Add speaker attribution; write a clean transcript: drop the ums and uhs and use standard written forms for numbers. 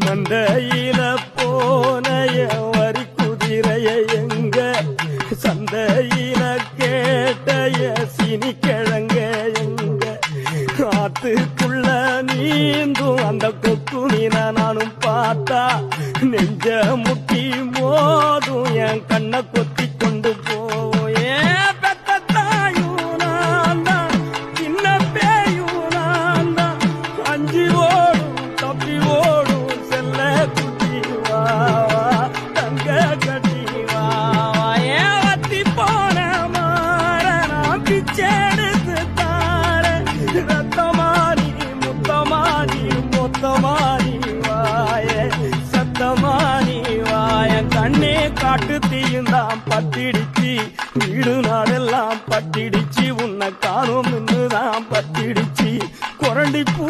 Speaker 1: மந்தையில போனைய வரி குதிரைய எங்க சந்தையில கேட்டைய சினி கிழங்க எங்க ஆத்துக்குள்ள நீந்தும் அந்த கொக்கு மீன நானும் பார்த்தா நெஞ்ச முட்டி மோதும் என் கண்ணை கொத்தி கொண்டு போவோம் ஏன் பெத்த தாயும் நான் தான் சின்ன பேயும் நான் தான் அஞ்சி ஓடும் தப்பி ஓடும் செல்ல குட்டி வா தங்க கட்டி வா ஏன் வத்தி போன மாற நான் பிச்செடுத்து தார ரத்தமானி முத்தமானி மொத்தமானி வாய சத்தமானி வாய கண்ணே காட்டு தீயுந்தான் பத்திடிச்சு வீடு நாடெல்லாம் பட்டிடிச்சு உன்னை காணும் தான் பத்திடிச்சு குரண்டி பூ